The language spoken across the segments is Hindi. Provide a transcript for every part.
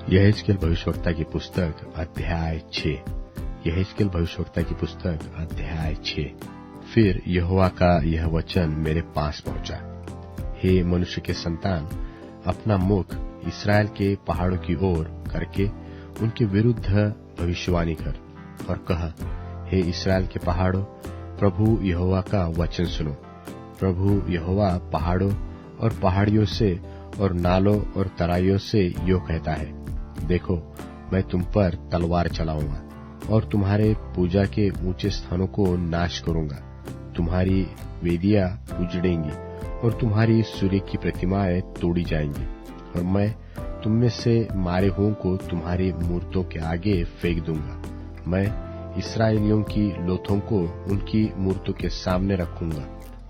यहेजकेल भविष्यवक्ता की पुस्तक अध्याय 6। यहेजकेल भविष्यवक्ता की पुस्तक अध्याय 6। फिर यहोवा का यह वचन मेरे पास पहुंचा, हे मनुष्य के संतान, अपना मुख इस्राएल के पहाड़ों की ओर करके उनके विरुद्ध भविष्यवाणी कर और कह, हे इस्राएल के पहाड़ों, प्रभु यहोवा का वचन सुनो। प्रभु यहोवा पहाड़ों और पहाड़ियों से और नालों और तराइयों से यो कहता है, देखो, मैं तुम पर तलवार चलाऊंगा और तुम्हारे पूजा के ऊंचे स्थानों को नाश करूंगा। तुम्हारी वेदियां उजड़ेंगी और तुम्हारी सूर्य की प्रतिमाएं तोड़ी जाएंगी, और मैं तुम में से मारे हुओं को तुम्हारी मूर्तों के आगे फेंक दूंगा। मैं इस्राएलियों की लोथों को उनकी मूर्तों के सामने रखूंगा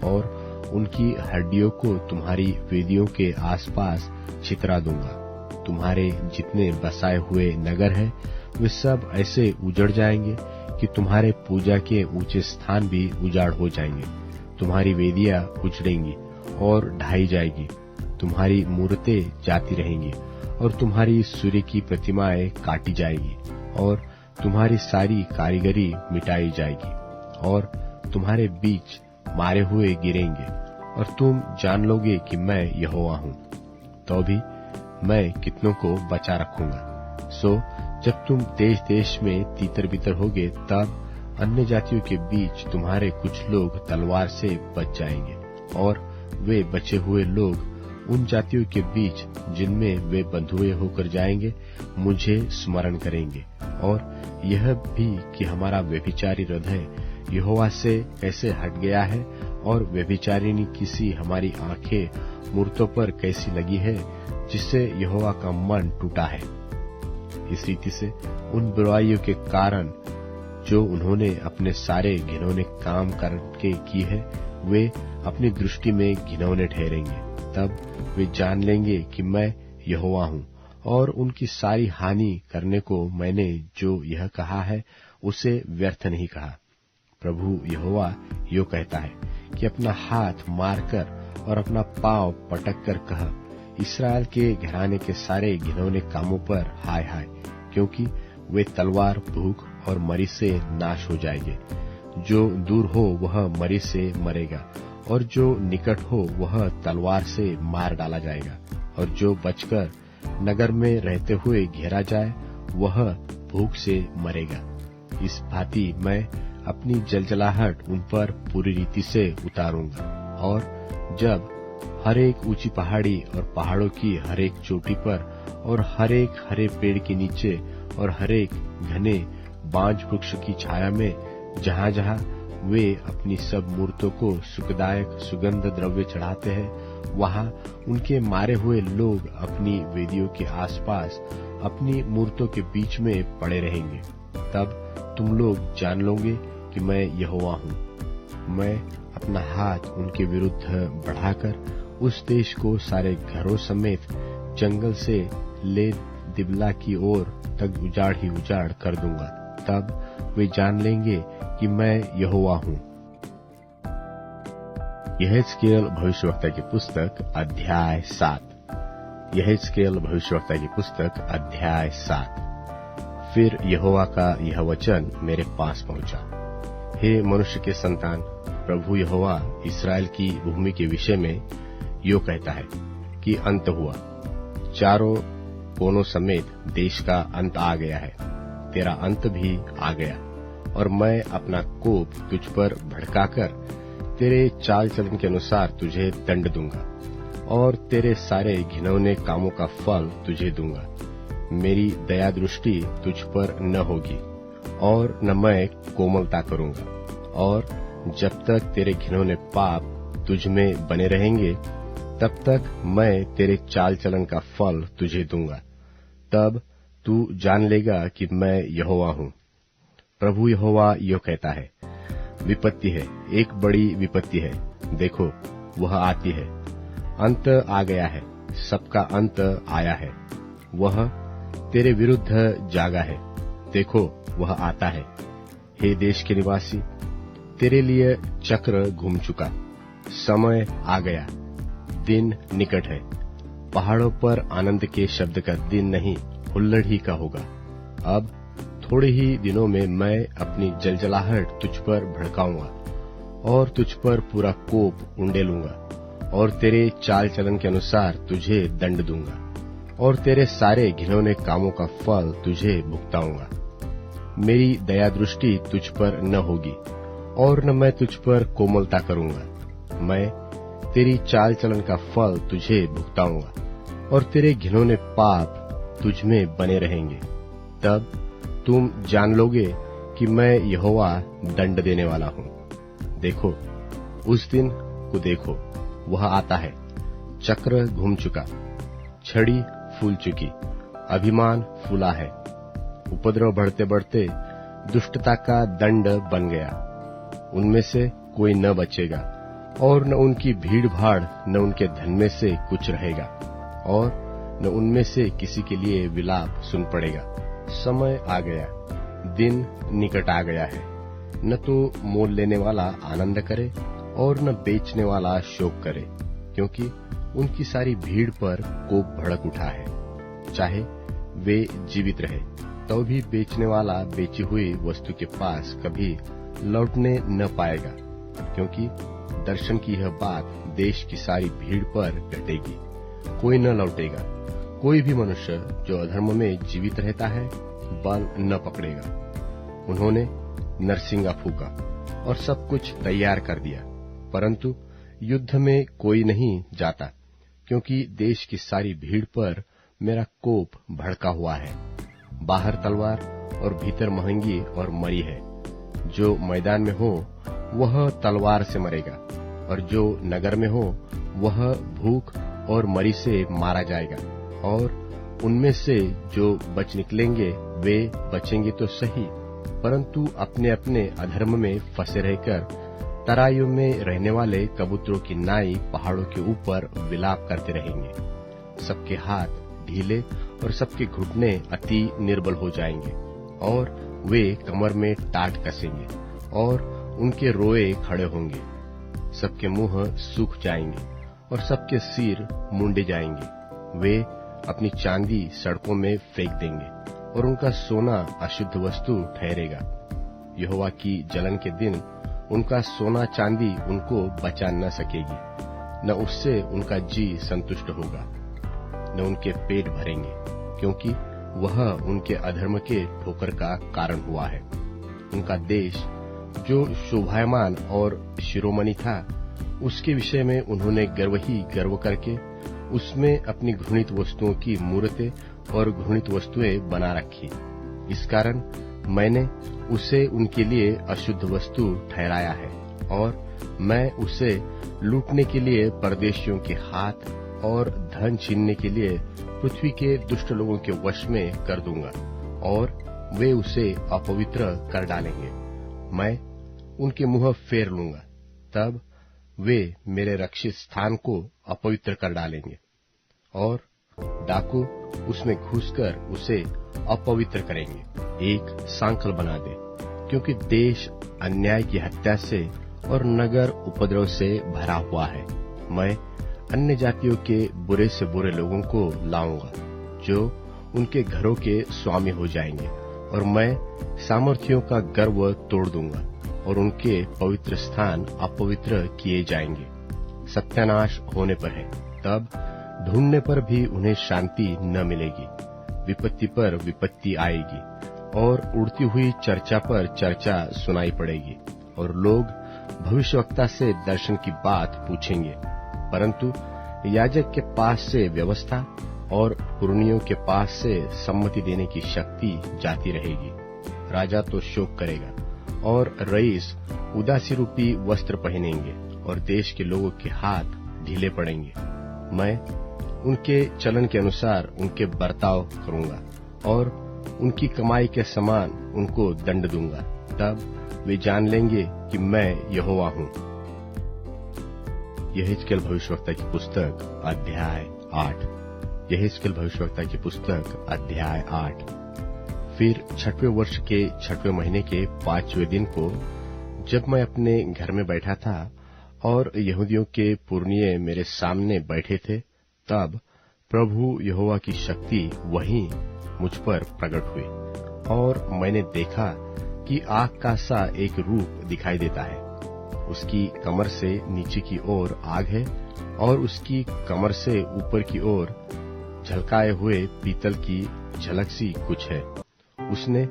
और उनकी हड्डियों को तुम्हारी वेदियों के आसपास छितरा दूंगा। तुम्हारे जितने बसाए हुए नगर हैं, वे सब ऐसे उजड़ जाएंगे कि तुम्हारे पूजा के ऊंचे स्थान भी उजाड़ हो जाएंगे। तुम्हारी वेदियां उजड़ेंगी और ढाई जाएगी, तुम्हारी मूर्तें जाती रहेंगी और तुम्हारी सूर्य की प्रतिमाएं काटी जाएगी और तुम्हारी सारी कारीगरी मिटाई जाएगी, और तुम्हारे बीच मारे हुए गिरेंगे, और तुम जान लोगे कि मैं यहोवा हूँ। तो भी मैं कितनों को बचा रखूंगा। सो जब तुम देश देश में तीतर बितर होगे, तब अन्य जातियों के बीच तुम्हारे कुछ लोग तलवार से बच जाएंगे, और वे बचे हुए लोग उन जातियों के बीच जिनमें वे बंधुए होकर जाएंगे मुझे स्मरण करेंगे, और यह भी कि हमारा व्यभिचारी हृदय यहोवा से कैसे हट गया है, और व्यभिचारिणी किसी हमारी आंखें मूर्तों पर कैसी लगी है, जिससे यहोवा का मन टूटा है। इस रीति से उन बुराइयों के कारण जो उन्होंने अपने सारे घिनौने काम करके की है, वे अपनी दृष्टि में घिनौने ठहरेंगे। तब वे जान लेंगे कि मैं यहोवा हूँ, और उनकी सारी हानि करने को मैंने जो यह कहा है उसे व्यर्थ नहीं कहा। प्रभु यहोवा यो कहता है कि अपना हाथ मारकर और अपना पांव पटक कर कह, इस्राएल के घराने के सारे घिनौने कामों पर हाय हाय, क्योंकि वे तलवार, भूख और मरी से नाश हो जाएंगे। जो दूर हो वह मरी से मरेगा, और जो निकट हो वह तलवार से मार डाला जाएगा, और जो बचकर नगर में रहते हुए घेरा जाए वह भूख से मरेगा। इस भांति मैं अपनी जलजलाहट उन पर पूरी रीति से उतारूंगा, और जब हर एक ऊंची पहाड़ी और पहाड़ों की हर एक चोटी पर और हर एक हरे पेड़ के नीचे और हर एक घने बांज वृक्ष की छाया में जहां जहां वे अपनी सब मूर्तों को सुखदायक सुगंध द्रव्य चढ़ाते हैं, वहां उनके मारे हुए लोग अपनी वेदियों के आसपास अपनी मूर्तों के बीच में पड़े रहेंगे। तब तुम लोग जान लोगे कि मैं यहोवा हूँ। मैं अपना हाथ उनके विरुद्ध बढ़ाकर उस देश को सारे घरों समेत जंगल से ले दिबला की ओर तक उजाड़ ही उजाड़ कर दूंगा। तब वे जान लेंगे कि मैं यहोवा हूँ। यहेजकेल भविष्यवक्ता की पुस्तक अध्याय 7। यहेजकेल भविष्यवक्ता की पुस्तक अध्याय 7। फिर यहोवा का यह वचन मेरे पास पहुंचा, हे मनुष्य के संतान, प्रभु यहोवा इस्राएल की भूमि के विषय में यो कहता है कि अंत हुआ, चारों कोनों समेत देश का अंत आ गया है, तेरा अंत भी आ गया, और मैं अपना कोप तुझ पर भड़काकर तेरे चाल चलन के अनुसार तुझे दंड दूंगा, और तेरे सारे घिनौने कामों का फल तुझे दूंगा। मेरी दया दृष्टि तुझ पर न होगी, और न मैं कोमलता करूंगा, और जब तक तेरे घिनौने पाप तुझ में बने रहेंगे, तब तक मैं तेरे चाल चलन का फल तुझे दूंगा। तब तू जान लेगा कि मैं यहोवा हूँ। प्रभु यहोवा यो कहता है, विपत्ति है, एक बड़ी विपत्ति है, देखो वह आती है, अंत आ गया है, सबका अंत आया है, वह तेरे विरुद्ध जागा है, देखो वह आता है। हे देश के निवासी, तेरे लिए चक्र घूम चुका, समय आ गया, दिन निकट है। पहाड़ों पर आनंद के शब्द का दिन नहीं हुल्लड़ ही का होगा। अब थोड़े ही दिनों में मैं अपनी जलजलाहट तुझ पर भड़काऊंगा और तुझ पर पूरा कोप उंडेलूंगा और तेरे चाल चलन के अनुसार तुझे दंड दूंगा और तेरे सारे घिनौने कामों का फल तुझे भुगताऊंगा। मेरी दया दृष्टि तुझ पर न होगी और न मैं तुझ पर कोमलता करूंगा। मैं तेरी चाल चलन का फल तुझे भुगताऊंगा और तेरे घिनौने पाप तुझ में बने रहेंगे। तब तुम जान लोगे कि मैं यहोवा दंड देने वाला हूं। देखो, उस दिन को देखो, वह आता है। चक्र घूम चुका, छड़ी फूल चुकी, अभिमान फूला है। उपद्रव बढ़ते बढ़ते दुष्टता का दंड बन गया। उनमें से कोई न बचेगा और न उनकी भीड़ भाड़, न उनके धन में से कुछ रहेगा और न उनमें से किसी के लिए विलाप सुन पड़ेगा। समय आ गया, दिन निकट आ गया है। न तो मोल लेने वाला आनंद करे और न बेचने वाला शोक करे, क्योंकि उनकी सारी भीड़ पर कोप भड़क उठा है। चाहे वे जीवित रहे तो भी बेचने वाला बेची हुई वस्तु के पास कभी लौटने न पाएगा, क्योंकि दर्शन की यह बात देश की सारी भीड़ पर घटेगी। कोई न लौटेगा। कोई भी मनुष्य जो अधर्म में जीवित रहता है बल न पकड़ेगा। उन्होंने नरसिंगा फूका और सब कुछ तैयार कर दिया, परंतु युद्ध में कोई नहीं जाता, क्योंकि देश की सारी भीड़ पर मेरा कोप भड़का हुआ है। बाहर तलवार और भीतर महंगी और मरी है। जो मैदान में हो वह तलवार से मरेगा और जो नगर में हो वह भूख और मरी से मारा जाएगा। और उनमें से जो बच निकलेंगे वे बचेंगे तो सही, परंतु अपने अपने अधर्म में फंसे रहकर तराइयों में रहने वाले कबूतरों की नाई पहाड़ों के ऊपर विलाप करते रहेंगे। सबके हाथ ढीले और सबके घुटने अति निर्बल हो जाएंगे और वे कमर में टाट कसेंगे और उनके रोए खड़े होंगे। सबके मुंह सूख जाएंगे और सबके सिर मुंडे जाएंगे। वे अपनी चांदी सड़कों में फेंक देंगे और उनका सोना अशुद्ध वस्तु ठहरेगा। यहोवा की जलन के दिन उनका सोना चांदी उनको बचा न सकेगी, न उससे उनका जी संतुष्ट होगा, न उनके पेट भरेंगे, क्योंकि वह उनके अधर्म के ठोकर का कारण हुआ है। उनका देश जो शोभायमान और शिरोमणि था, उसके विषय में उन्होंने गर्व ही गर्व करके उसमें अपनी घृणित वस्तुओं की मूर्तें और घृणित वस्तुएं बना रखी। इस कारण मैंने उसे उनके लिए अशुद्ध वस्तु ठहराया है और मैं उसे लूटने के लिए परदेशियों के हाथ और धन छीनने के लिए पृथ्वी के दुष्ट लोगों के वश में कर दूंगा और वे उसे अपवित्र कर डालेंगे। मैं उनके मुंह फेर लूंगा, तब वे मेरे रक्षित स्थान को अपवित्र कर डालेंगे और डाकू उसमें घुसकर उसे अपवित्र करेंगे। एक सांकल बना दे, क्योंकि देश अन्याय की हत्या से और नगर उपद्रव से भरा हुआ है। मैं अन्य जातियों के बुरे से बुरे लोगों को लाऊंगा, जो उनके घरों के स्वामी हो जाएंगे, और मैं सामर्थियों का गर्व तोड़ दूंगा और उनके पवित्र स्थान अपवित्र किए जाएंगे। सत्यानाश होने पर है, तब ढूंढने पर भी उन्हें शांति न मिलेगी। विपत्ति पर विपत्ति आएगी और उड़ती हुई चर्चा पर चर्चा सुनाई पड़ेगी और लोग भविष्यवक्ता से दर्शन की बात पूछेंगे, परंतु याजक के पास से व्यवस्था और पुरनियों के पास से सम्मति देने की शक्ति जाती रहेगी। राजा तो शोक करेगा और रईस उदासी रूपी वस्त्र पहनेंगे और देश के लोगों के हाथ ढीले पड़ेंगे। मैं उनके चलन के अनुसार उनके बर्ताव करूंगा और उनकी कमाई के समान उनको दंड दूंगा। तब वे जान लेंगे कि मैं यहोवा हूं। यहेजकेल भविष्यवक्ता की पुस्तक अध्याय 8। यहेजकेल भविष्यवक्ता की पुस्तक अध्याय 8। फिर 6वें वर्ष के 6वें महीने के 5वें दिन को, जब मैं अपने घर में बैठा था और यहूदियों के पुरनिये मेरे सामने बैठे थे, तब प्रभु यहोवा की शक्ति वहीं मुझ पर प्रकट हुए, और मैंने देखा कि आग का सा एक रूप दिखाई देता है। उसकी कमर से नीचे की ओर आग है, और उसकी कमर से ऊपर की ओर झलकाए हुए पीतल की झलक सी कुछ है। उसने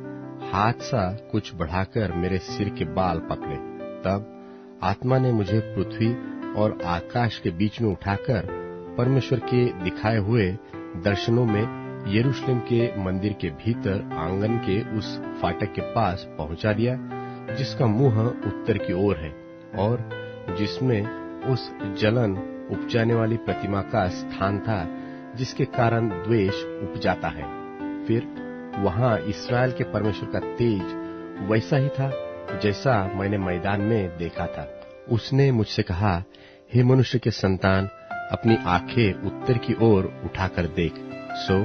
हाथ सा कुछ बढ़ाकर मेरे सिर के बाल पकड़े। तब आत्मा ने मुझे पृथ्वी और आकाश के बीच में उठाकर परमेश्वर के दिखाए हुए दर्शनों में यरूशलेम के मंदिर के भीतर आंगन के उस फाटक के पास पहुंचा दिया, जिसका मुंह उत्तर की ओर है, और जिसमें उस जलन उपजाने वाली प्रतिमा का स्थान था, जिसके कारण द्वेष उपजाता है। फिर वहां इस्राएल के परमेश्वर का तेज वैसा ही था जैसा मैंने मैदान में देखा था। उसने मुझसे कहा, हे मनुष्य के संतान, अपनी आंखें उत्तर की ओर उठाकर देख। सो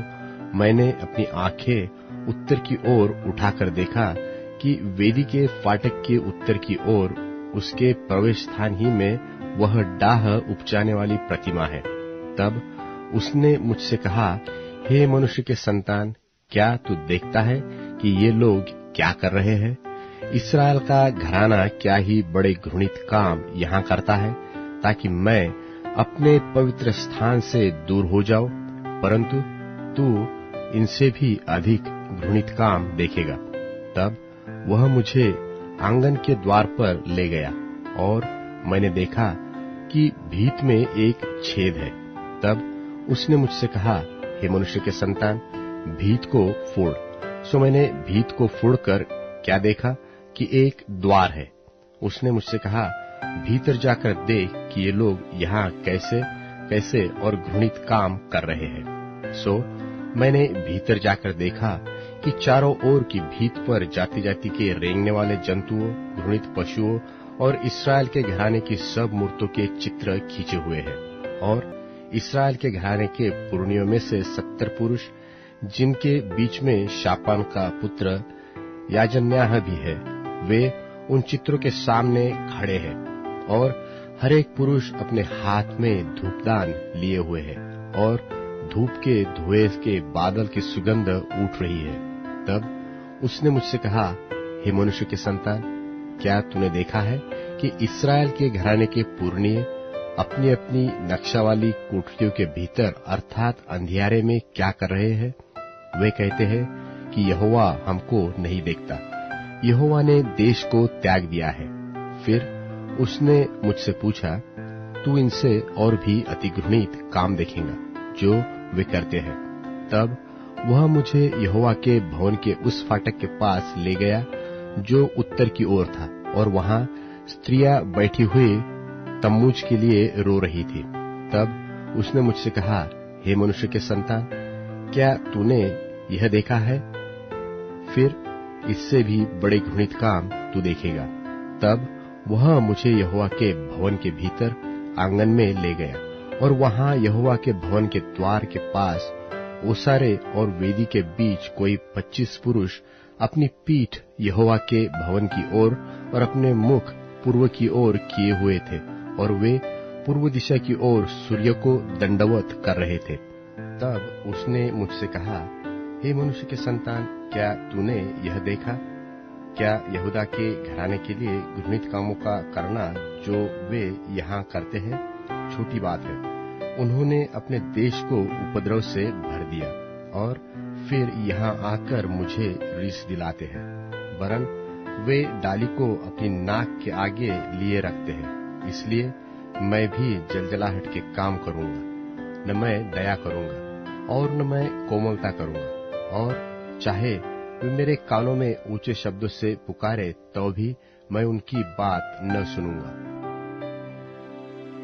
मैंने अपनी आंखें उत्तर की ओर उठाकर देखा कि वेदी के फाटक के उत्तर की ओर उसके प्रवेश स्थान ही में वह डाह उपजाने वाली प्रतिमा है। तब उसने मुझसे कहा, हे मनुष्य के संतान, क्या तू देखता है कि ये लोग क्या कर रहे हैं? इस्राएल का घराना क्या ही बड़े घृणित काम यहाँ करता है, ताकि मैं अपने पवित्र स्थान से दूर हो जाऊं, परंतु तू इनसे भी अधिक घृणित काम देखेगा। तब वह मुझे आंगन के द्वार पर ले गया, और मैंने देखा कि भीत में एक छेद है। तब उसने मुझसे कहा, हे मनुष्य के संतान, भीत को फोड़। सो मैंने भीत को फोड़कर क्या देखा कि एक द्वार है। उसने मुझसे कहा, भीतर जाकर देख कि ये लोग यहाँ कैसे कैसे और घृणित काम कर रहे हैं। सो मैंने भीतर जाकर देखा कि चारों ओर की भीत पर जाति जाति के रेंगने वाले जंतुओं, घृणित पशुओं और इस्राएल के घराने की सब मूर्तों के चित्र खींचे हुए हैं। और इस्राएल के घराने के पुरनियों में से 70 पुरुष, जिनके बीच में शापान का पुत्र याजन्याह भी है, वे उन चित्रों के सामने खड़े हैं, और हर एक पुरुष अपने हाथ में धूपदान लिए हुए है, और धूप के धुएं के बादल की सुगंध उठ रही है। तब उसने मुझसे कहा, हे मनुष्य के संतान, क्या तूने देखा है कि इस्राएल के घराने के पुरनिये अपनी अपनी नक्शा वाली कोठरियों के भीतर अर्थात अंधियारे में क्या कर रहे हैं? वे कहते हैं कि यहोवा हमको नहीं देखता, यहोवा ने देश को त्याग दिया है। फिर उसने मुझसे पूछा, तू इनसे और भी अति घृणित काम देखेगा जो वे करते हैं। तब वह मुझे यहोवा के भवन के उस फाटक के पास ले गया जो उत्तर की ओर था, और वहां स्त्रियां बैठी हुई तम्बूज के लिए रो रही थी। तब उसने मुझसे कहा, हे मनुष्य के संतान, क्या तूने यह देखा है? फिर इससे भी बड़े घृणित काम तू देखेगा। तब वह मुझे यहोवा के भवन के भीतर आंगन में ले गया, और वहां यहोवा के भवन के द्वार के पास ओसारे और वेदी के बीच कोई 25 पुरुष अपनी पीठ यहोवा के भवन की ओर और अपने मुख पूर्व की ओर किए हुए थे, और वे पूर्व दिशा की ओर सूर्य को दंडवत कर रहे थे। तब उसने मुझसे कहा, हे मनुष्य के संतान, क्या तूने यह देखा? क्या यहूदा के घराने के लिए घृणित कामों का करना जो वे यहाँ करते हैं छोटी बात है? उन्होंने अपने देश को उपद्रव से भर दिया, और फिर यहाँ आकर मुझे रीस दिलाते हैं। वरन वे डाली को अपनी नाक के आगे लिए रखते हैं। इसलिए मैं भी जलजलाहट के काम करूंगा, न मैं दया करूंगा और न मैं कोमलता करूंगा, और चाहे वे मेरे कानों में ऊंचे शब्दों से पुकारे तो भी मैं उनकी बात न सुनूंगा।